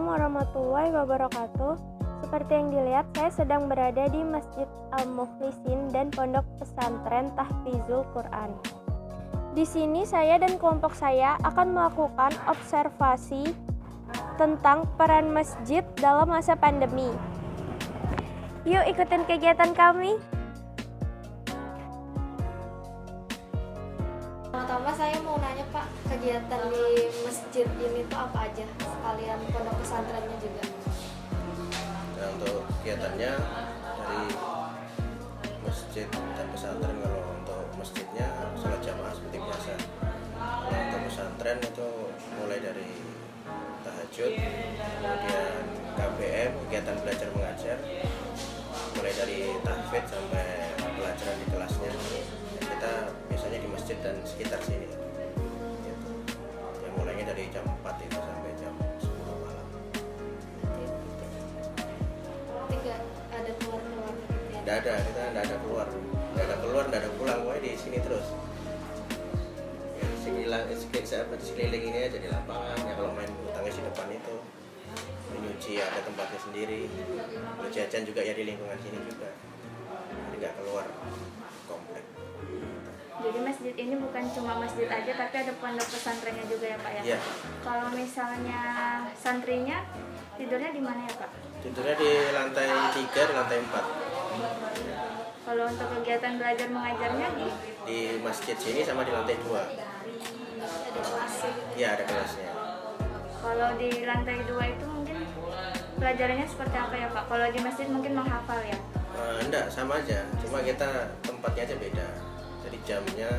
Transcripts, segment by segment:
warahmatullahi wabarakatuh. Seperti yang dilihat, saya sedang berada di Masjid Al-Mukhlisin dan Pondok Pesantren Tahfizul Quran. Di sini saya dan kelompok saya akan melakukan observasi tentang peran masjid dalam masa pandemi. Yuk ikutin kegiatan kami. Pertama saya mau nanya Pak, kegiatan di masjid ini tuh apa aja? Sekalian pondok pesantrennya juga. Nah, untuk kegiatannya dari masjid dan pesantren, kalau untuk masjidnya sholat jamaah seperti biasa. Kalau untuk pesantren itu mulai dari tahajud, kemudian KBM, kegiatan belajar mengajar, mulai dari tahfidz sampai pelajaran di kelasnya. Kita biasanya di masjid dan sekitar sini gitu. Ya, mulainya dari jam 4 itu sampai jam 10 malam. Tidak ada keluar-keluar gitu ya? Nggak ada, kita nggak ada keluar, nggak ada pulang, pokoknya di sini terus. Ya, sekeliling ini aja di lapangan. Ya kalau main bulu tangkis di depan itu, menyuci ada tempatnya sendiri, berjajan juga ya di lingkungan sini juga. Jadi nggak keluar komplek. Jadi masjid ini bukan cuma masjid aja, tapi ada pondok pesantrennya juga ya Pak ya? Iya. Kalau misalnya santrinya tidurnya di mana ya Pak? Tidurnya di lantai 3, di lantai 4. Kalau untuk kegiatan belajar mengajarnya Di masjid sini sama di lantai 2. Ada kelas gitu. Iya, ada kelasnya. kalau di lantai 2 itu mungkin pelajarannya seperti apa ya Pak? Kalau di masjid mungkin menghafal ya? Enggak, sama aja, cuma kita tempatnya aja beda. Jadi jamnya,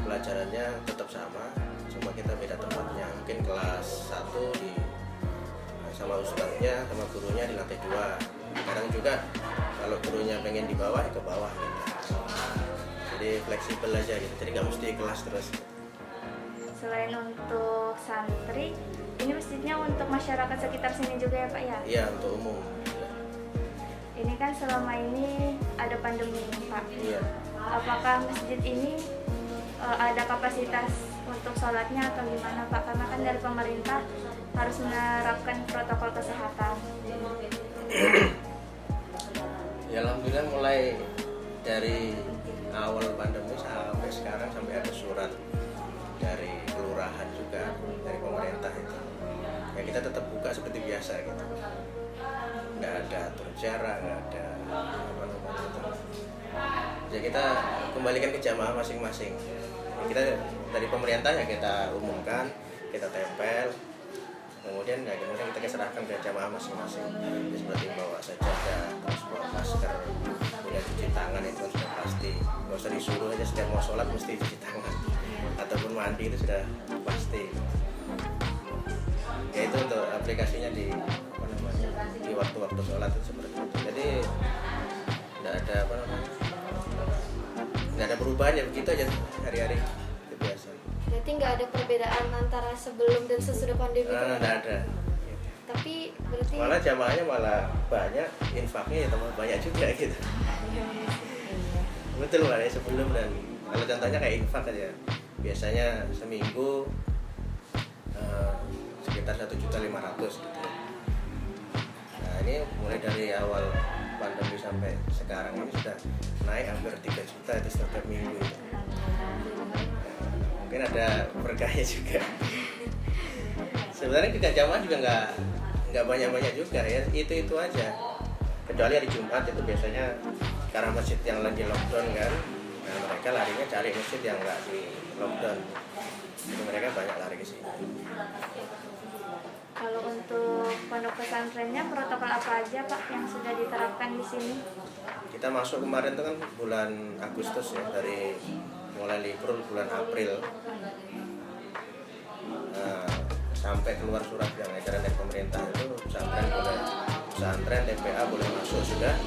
pelajarannya tetap sama, cuma kita beda tempatnya. Mungkin kelas 1 sama ustadznya, sama gurunya di lantai 2. Kadang juga kalau gurunya pengen di bawah, ya ke bawah gitu. Jadi fleksibel aja gitu, jadi nggak mesti kelas terus. Selain untuk santri, ini masjidnya untuk masyarakat sekitar sini juga ya Pak ya? Iya, untuk umum. Ini kan selama ini ada pandemi Pak. Iya. Apakah masjid ini ada kapasitas untuk sholatnya atau gimana Pak? Karena kan dari pemerintah harus menerapkan protokol kesehatan. Ya alhamdulillah, mulai dari awal pandemi sampai sekarang, sampai ada surat dari kelurahan juga, dari pemerintah itu. Ya kita tetap buka seperti biasa gitu. Nggak ada atur jarak, nggak ada apa-apa gitu. Ya kita kembalikan ke jamaah masing-masing. Kita dari pemerintah ya kita umumkan, kita tempel, kemudian kita serahkan ke jamaah masing-masing. Ya, seperti bawa sajadah, terus bawa masker, kemudian cuci tangan, itu sudah pasti. Nggak usah disuruh aja, setiap mau sholat mesti cuci tangan, ataupun mandi itu sudah pasti. Ya itu untuk aplikasinya di waktu-waktu sholat itu seperti itu. Jadi nggak ada perubahan, ya begitu aja hari-hari itu biasa. Berarti nggak ada perbedaan antara sebelum dan sesudah pandemi? Nggak ada. Tapi berarti Malah jamaahnya malah banyak, infaknya ya tambah banyak juga gitu. Betul Mbak, ya, sebelum dan kalau contohnya kayak infak aja, biasanya seminggu sekitar 1.500.000 gitu. Nah ini mulai dari awal pandemi sampai sekarang ini sudah naik hampir 3 juta itu setiap minggu itu. Mungkin ada berkahnya juga. Sebenarnya juga jamaah juga nggak banyak juga ya, itu aja. Kecuali hari Jumat itu biasanya karena masjid yang lagi lockdown kan, nah mereka larinya cari masjid yang nggak di lockdown. Jadi mereka banyak lari ke sini. Kalau untuk pondok pesantrennya protokol apa aja Pak yang sudah diterapkan di sini? Kita masuk kemarin itu kan bulan Agustus ya, dari mulai libur bulan April. Nah, sampai keluar surat yang edaran dari pemerintah itu pesantren TPA boleh masuk sudah,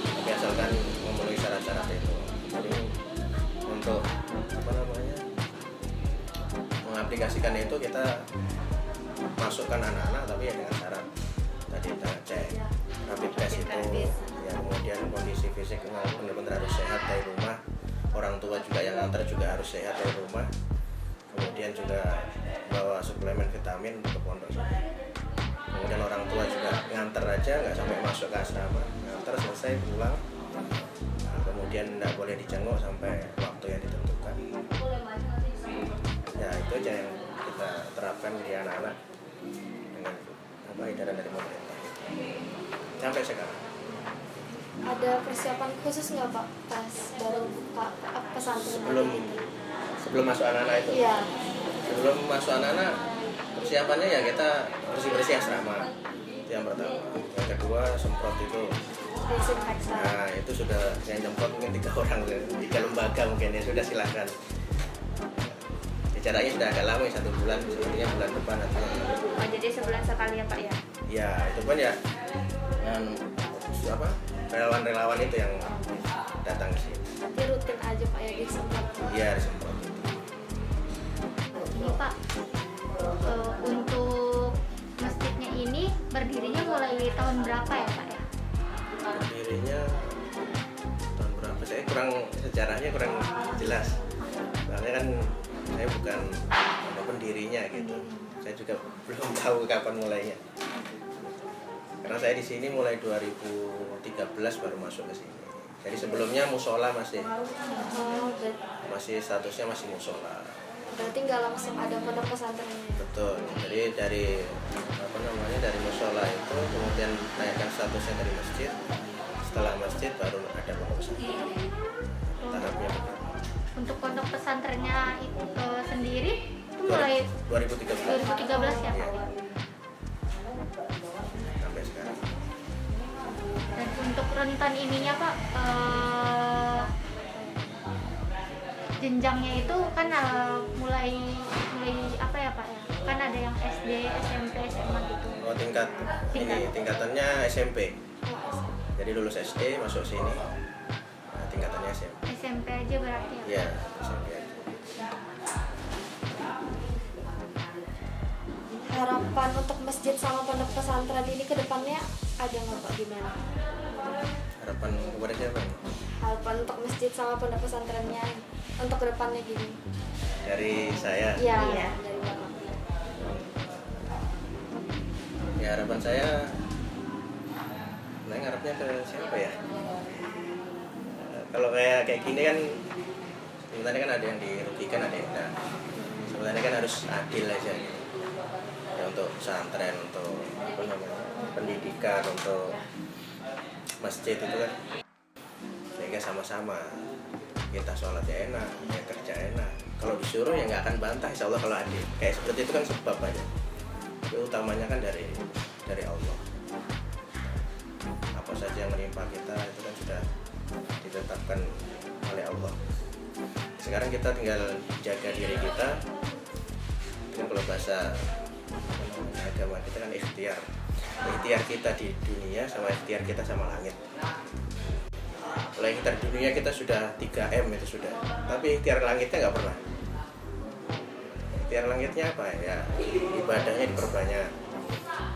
tapi asalkan memenuhi syarat-syarat itu. Jadi untuk mengaplikasikan itu kita masukkan anak-anak, tapi ya dengan syarat tadi kita cek rapid test itu, ya kemudian kondisi fisik benar-benar harus sehat dari rumah, orang tua juga yang antar juga harus sehat dari rumah, kemudian juga bawa suplemen vitamin untuk pondok. Kemudian orang tua asrama, ngantar selesai pulang. Nah, kemudian tidak boleh dijenguk sampai waktu yang ditentukan. Ya itu aja yang kita terapkan di anak-anak dengan edaran dari pemerintah sampai sekarang. Ada persiapan khusus nggak Pak pas baru buka pesantren? Sebelum masuk anak-anak itu? Iya. Sebelum masuk anak-anak, persiapannya ya kita bersih-bersih asrama. Itu yang pertama. Yang kedua, semprot itu. Desinfektan. Nah, itu sudah yang nyemprot mungkin 3 orang, 3 lembaga mungkin ya, sudah silakan. Jaraknya sudah agak lama, 1 bulan, sepertinya bulan depan atau Oh, jadi sebulan sekali ya Pak ya? ya, itu pun ya yang relawan-relawan itu yang datang ke sini. Nanti rutin aja Pak ya disemprot. Iya, disemprot. Ini Pak, untuk masjidnya ini berdirinya mulai tahun berapa ya Pak ya? Berdirinya tahun berapa? Saya sejarahnya kurang jelas. Soalnya kan saya bukan pendirinya gitu. Saya juga belum tahu kapan mulainya. Karena saya di sini mulai 2013 baru masuk ke sini. Jadi sebelumnya musola masih statusnya masih musola. Berarti nggak langsung ada pondok pesantrennya. Betul. Jadi dari musola itu kemudian naikkan statusnya dari masjid. Setelah masjid baru ada pondok pesantren. Tahapnya begitu. Untuk pondok pesantrennya itu sendiri itu mulai 2013 ya Pak? Iya. Sampai sekarang. Dan untuk rentan ininya Pak, jenjangnya itu kan mulai apa ya Pak ya? Kan ada yang SD, SMP, SMA gitu. Oh, tingkatannya SMP. Jadi lulus SD masuk sini. Nah, tingkatannya SMP. SMP aja berarti ya? Iya, SMP aja. Harapan untuk masjid sama pondok pesantren ini ke depannya ada nggak Pak, gimana? Harapan kepada siapa? Harapan untuk masjid sama pondok pesantrennya untuk ke depannya gini? Dari saya. Iya. Iya. Dari Bapak. Ya harapan saya, nah ngarepnya ke siapa ya? Kalau kayak gini kan sebenarnya kan ada yang dirugikan, ada yang enggak. Sebenarnya kan harus adil aja gitu. Ya untuk pesantren, untuk pendidikan, untuk masjid itu kan sehingga sama-sama kita sholatnya enak, ya kerja enak. Kalau disuruh ya nggak akan bantah, insya Allah kalau adil. Kayak seperti itu kan sebab aja. Tapi utamanya kan dari Allah. Apa saja yang menimpa kita itu kan sudah ditetapkan oleh Allah. Sekarang kita tinggal jaga diri kita. Itu kan kalau bahasa agama kita kan ikhtiar. Ikhtiar kita di dunia sama ikhtiar kita sama langit. Kalau ikhtiar dunia kita sudah 3M itu sudah. Tapi ikhtiar langitnya nggak pernah. Ikhtiar langitnya apa ya? Ibadahnya diperbanyak.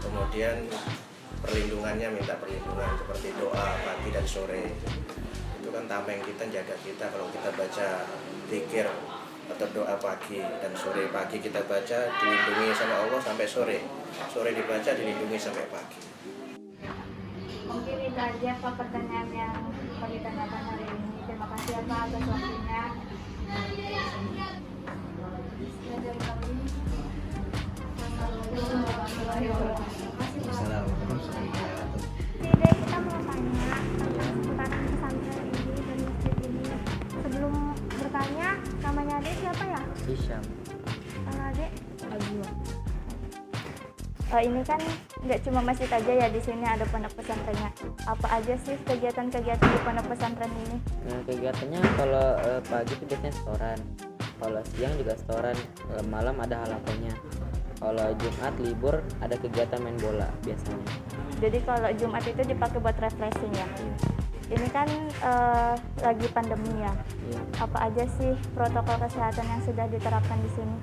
Kemudian perlindungannya, minta perlindungan seperti doa pagi dan sore. Itu kan tameng kita, jaga kita. Kalau kita baca zikir atau doa pagi dan sore, pagi kita baca dilindungi sama Allah sampai sore, sore dibaca dilindungi sampai pagi. Mungkin itu aja Pak pertanyaan yang kami tanyakan hari ini. Terima kasih ya Pak atas waktunya. Dari kami. Jadi kita mau tanya tentang pesantren ini dan masjid ini. Sebelum bertanya, namanya adik siapa ya? Hisham. Kalau adik? Agua. Ini kan nggak cuma masjid aja ya, di sini ada pondok pesantrennya. Apa aja sih kegiatan-kegiatan di pondok pesantren ini? Nah, kegiatannya kalau pagi itu biasanya setoran, kalau siang juga setoran, malam ada halakonya. Kalau Jumat libur ada kegiatan main bola biasanya. Jadi kalau Jumat itu dipakai buat refreshing ya. Ini kan lagi pandemi ya. Iya. Apa aja sih protokol kesehatan yang sudah diterapkan di sini?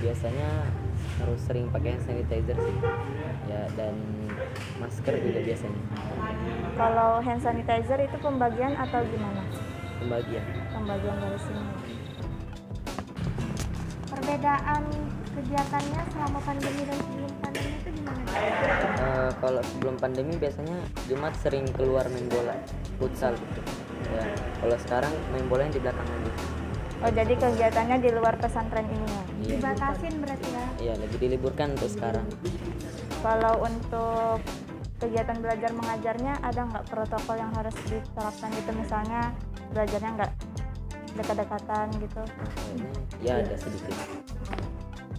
Biasanya harus sering pakai hand sanitizer sih. Ya, dan masker juga biasanya. Kalau hand sanitizer itu pembagian atau gimana? Pembagian. Pembagian dari sini. Perbedaan kegiatannya selama pandemi dan sebelum pandemi itu gimana? gimana? Kalau sebelum pandemi biasanya Jumat sering keluar main bola futsal gitu ya. Kalau sekarang main bolanya di belakang aja. Oh, jadi kegiatannya di luar pesantren ini ya? Iya, Dibatasin berarti ya? iya lebih diliburkan untuk sekarang. Kalau untuk kegiatan belajar mengajarnya ada nggak protokol yang harus diterapkan gitu, misalnya belajarnya nggak dekat-dekatan gitu? Ya ada sedikit.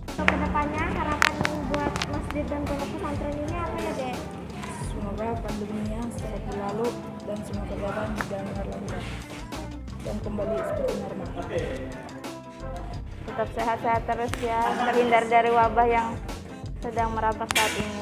Untuk kedepannya harapan buat masjid dan pondok pesantren ini apa ya, Dek? Semoga pandeminya segera berlalu dan semua kegiatan berjalan lancar dan kembali seperti normal. Tetap sehat-sehat terus ya, terhindar dari wabah yang sedang merebak saat ini.